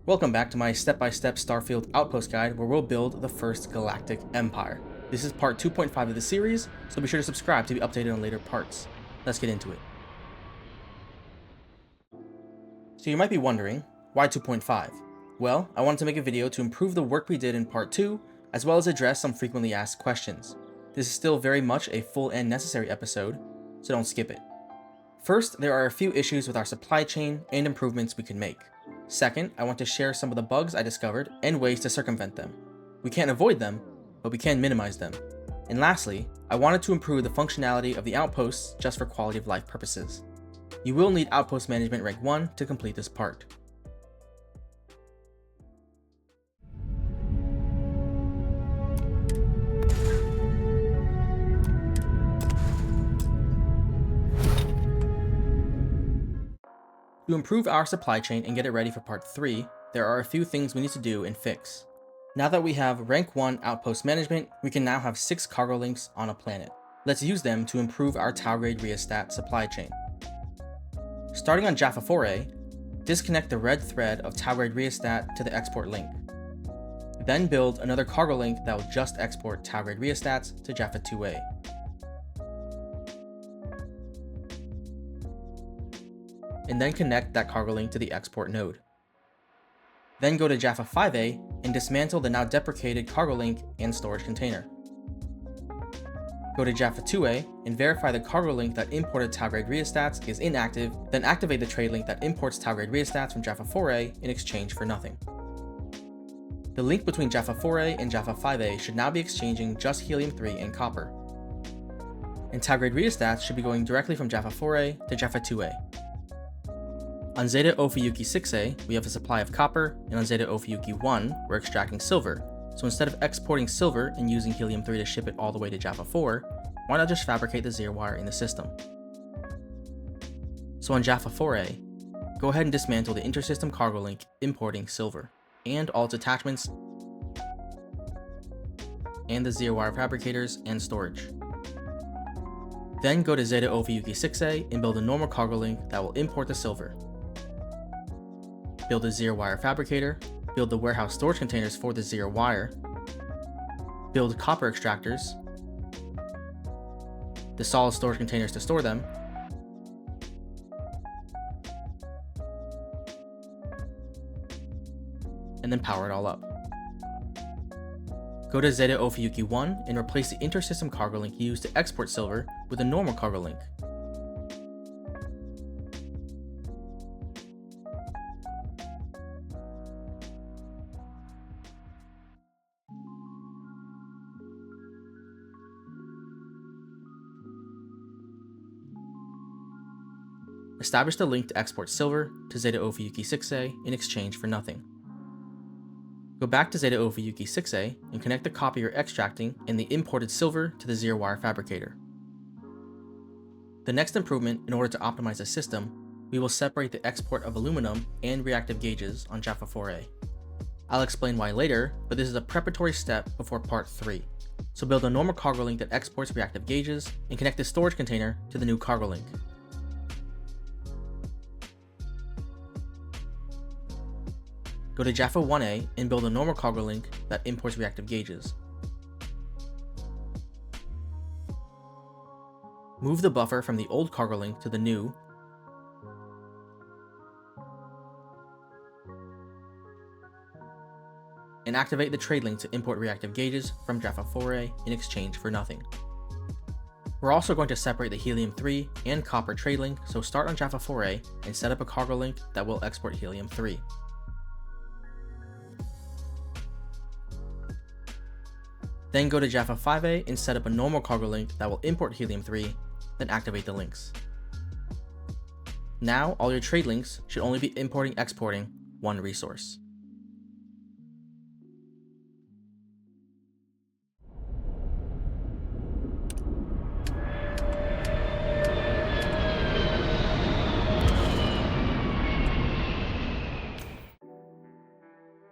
Welcome back to my step-by-step Starfield Outpost guide where we'll build the first galactic empire. This is part 2.5 of the series, so be sure to subscribe to be updated on later parts. Let's get into it. So you might be wondering, why 2.5? Well, I wanted to make a video to improve the work we did in part 2, as well as address some frequently asked questions. This is still very much a full and necessary episode, so don't skip it. First, there are a few issues with our supply chain and improvements we can make. Second, I want to share some of the bugs I discovered and ways to circumvent them. We can't avoid them, but we can minimize them. And lastly, I wanted to improve the functionality of the outposts just for quality of life purposes. You will need Outpost Management Rank 1 to complete this part. To improve our supply chain and get it ready for part 3, there are a few things we need to do and fix. Now that we have rank 1 outpost management, we can now have 6 cargo links on a planet. Let's use them to improve our Tau grade rheostat supply chain. Starting on Jaffa 4A, disconnect the red thread of Tau grade rheostat to the export link. Then build another cargo link that will just export Tau grade rheostats to Jaffa 2A. And then connect that cargo link to the export node. Then go to Jaffa 5A and dismantle the now deprecated cargo link and storage container. Go to Jaffa 2A and verify the cargo link that imported Tau grade rheostats is inactive, then activate the trade link that imports Tau grade rheostats from Jaffa 4A in exchange for nothing. The link between Jaffa 4A and Jaffa 5A should now be exchanging just helium-3 and copper. And Tau grade rheostats should be going directly from Jaffa 4A to Jaffa 2A. On Zeta Ophiuchi 6A, we have a supply of copper, and on Zeta Ophiuchi 1, we're extracting silver. So instead of exporting silver and using helium-3 to ship it all the way to Jaffa 4, why not just fabricate the zero wire in the system? So on Jaffa 4A, go ahead and dismantle the intersystem cargo link importing silver, and all its attachments, and the zero wire fabricators and storage. Then go to Zeta Ophiuchi 6A and build a normal cargo link that will import the silver. Build a zero wire fabricator, build the warehouse storage containers for the zero wire, build copper extractors, the solid storage containers to store them, and then power it all up. Go to Zeta Ophiuchi 1 and replace the intersystem cargo link used to export silver with a normal cargo link. Establish the link to export silver to Zeta Ophiuchi 6A in exchange for nothing. Go back to Zeta Ophiuchi 6A and connect the copy you're extracting and the imported silver to the zero wire fabricator. The next improvement, in order to optimize the system, we will separate the export of aluminum and reactive gauges on Jaffa 4A. I'll explain why later, but this is a preparatory step before part 3. So build a normal cargo link that exports reactive gauges and connect the storage container to the new cargo link. Go to Jaffa 1A and build a normal cargo link that imports reactive gauges. Move the buffer from the old cargo link to the new, and activate the trade link to import reactive gauges from Jaffa 4A in exchange for nothing. We're also going to separate the helium-3 and copper trade link, so start on Jaffa 4A and set up a cargo link that will export helium-3. Then go to Jaffa 5A and set up a normal cargo link that will import helium-3, then activate the links. Now all your trade links should only be importing/exporting one resource.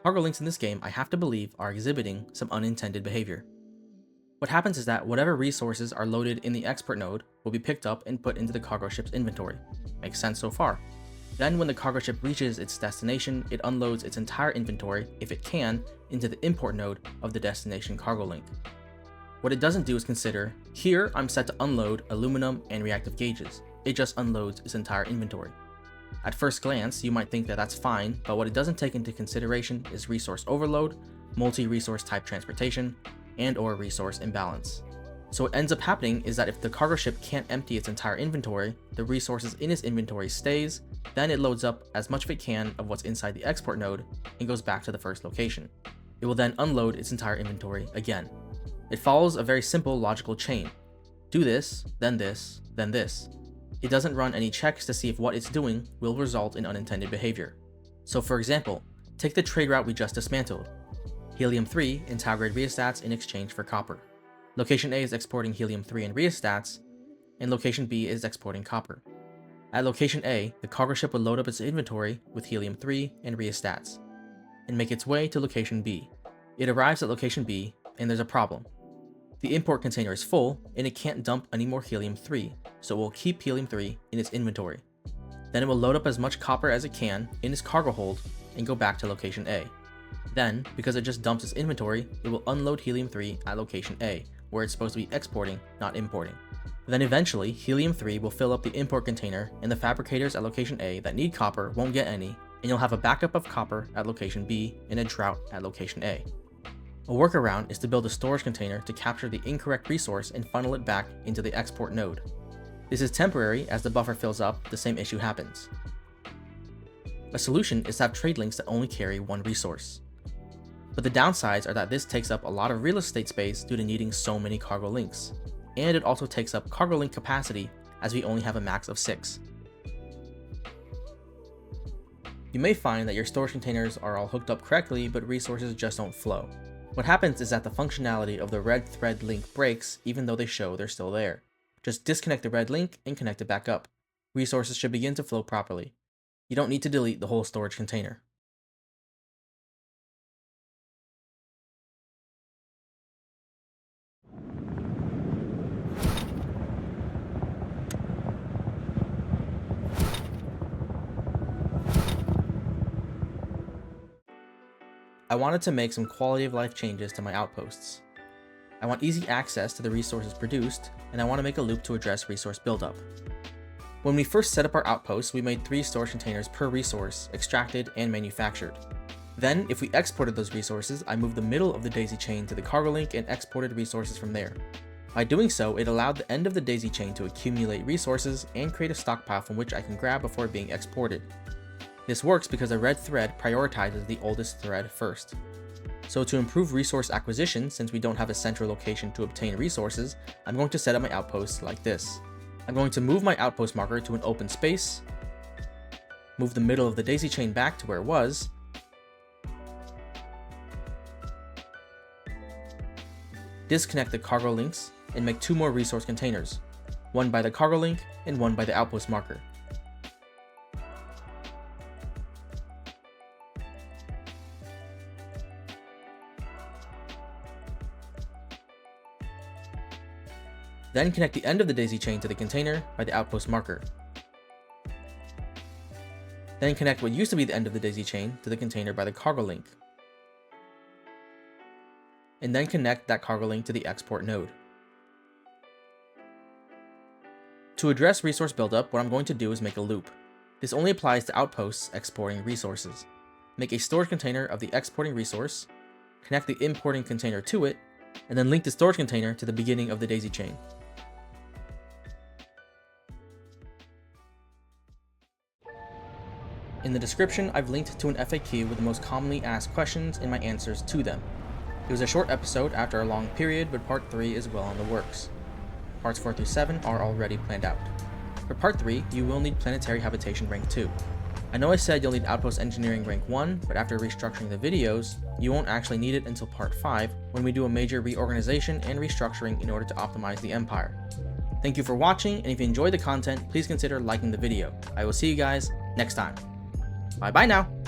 Cargo links in this game, I have to believe, are exhibiting some unintended behavior. What happens is that whatever resources are loaded in the export node will be picked up and put into the cargo ship's inventory. Makes sense so far. Then when the cargo ship reaches its destination, it unloads its entire inventory, if it can, into the import node of the destination cargo link. What it doesn't do is consider, here I'm set to unload aluminum and reactive gauges. It just unloads its entire inventory. At first glance, you might think that that's fine, but what it doesn't take into consideration is resource overload, multi-resource type transportation, and/or resource imbalance. So what ends up happening is that if the cargo ship can't empty its entire inventory, the resources in its inventory stays, then it loads up as much of it can of what's inside the export node and goes back to the first location. It will then unload its entire inventory again. It follows a very simple logical chain. Do this, then this, then this. It doesn't run any checks to see if what it's doing will result in unintended behavior. So for example, take the trade route we just dismantled. Helium-3 in Talgrade rheostats in exchange for copper. Location A is exporting Helium-3 and rheostats, and Location B is exporting copper. At Location A, the cargo ship will load up its inventory with Helium-3 and rheostats, and make its way to Location B. It arrives at Location B, and there's a problem. The import container is full, and it can't dump any more Helium-3, so it will keep Helium-3 in its inventory. Then it will load up as much copper as it can in its cargo hold, and go back to Location A. Then, because it just dumps its inventory, it will unload Helium-3 at Location A, where it's supposed to be exporting, not importing. Then eventually, Helium-3 will fill up the import container, and the fabricators at Location A that need copper won't get any, and you'll have a backup of copper at Location B and a drought at Location A. A workaround is to build a storage container to capture the incorrect resource and funnel it back into the export node. This is temporary. As the buffer fills up, the same issue happens. A solution is to have trade links that only carry one resource. But the downsides are that this takes up a lot of real estate space due to needing so many cargo links, and it also takes up cargo link capacity as we only have a max of 6. You may find that your storage containers are all hooked up correctly, but resources just don't flow. What happens is that the functionality of the red thread link breaks even though they show they're still there. Just disconnect the red link and connect it back up. Resources should begin to flow properly. You don't need to delete the whole storage container. I wanted to make some quality of life changes to my outposts. I want easy access to the resources produced, and I want to make a loop to address resource buildup. When we first set up our outposts, we made 3 storage containers per resource, extracted and manufactured. Then, if we exported those resources, I moved the middle of the daisy chain to the cargo link and exported resources from there. By doing so, it allowed the end of the daisy chain to accumulate resources and create a stockpile from which I can grab before being exported. This works because the red thread prioritizes the oldest thread first. So to improve resource acquisition, since we don't have a central location to obtain resources, I'm going to set up my outposts like this. I'm going to move my outpost marker to an open space, move the middle of the daisy chain back to where it was, disconnect the cargo links, and make 2 more resource containers, one by the cargo link and one by the outpost marker. Then connect the end of the daisy chain to the container by the outpost marker. Then connect what used to be the end of the daisy chain to the container by the cargo link. And then connect that cargo link to the export node. To address resource buildup, what I'm going to do is make a loop. This only applies to outposts exporting resources. Make a storage container of the exporting resource, connect the importing container to it, and then link the storage container to the beginning of the daisy chain. In the description, I've linked to an FAQ with the most commonly asked questions and my answers to them. It was a short episode after a long period, but part 3 is well in the works. Parts 4 through 7 are already planned out. For part 3, you will need Planetary Habitation rank 2. I know I said you'll need Outpost Engineering rank 1, but after restructuring the videos, you won't actually need it until part 5, when we do a major reorganization and restructuring in order to optimize the Empire. Thank you for watching, and if you enjoyed the content, please consider liking the video. I will see you guys next time. Bye bye now!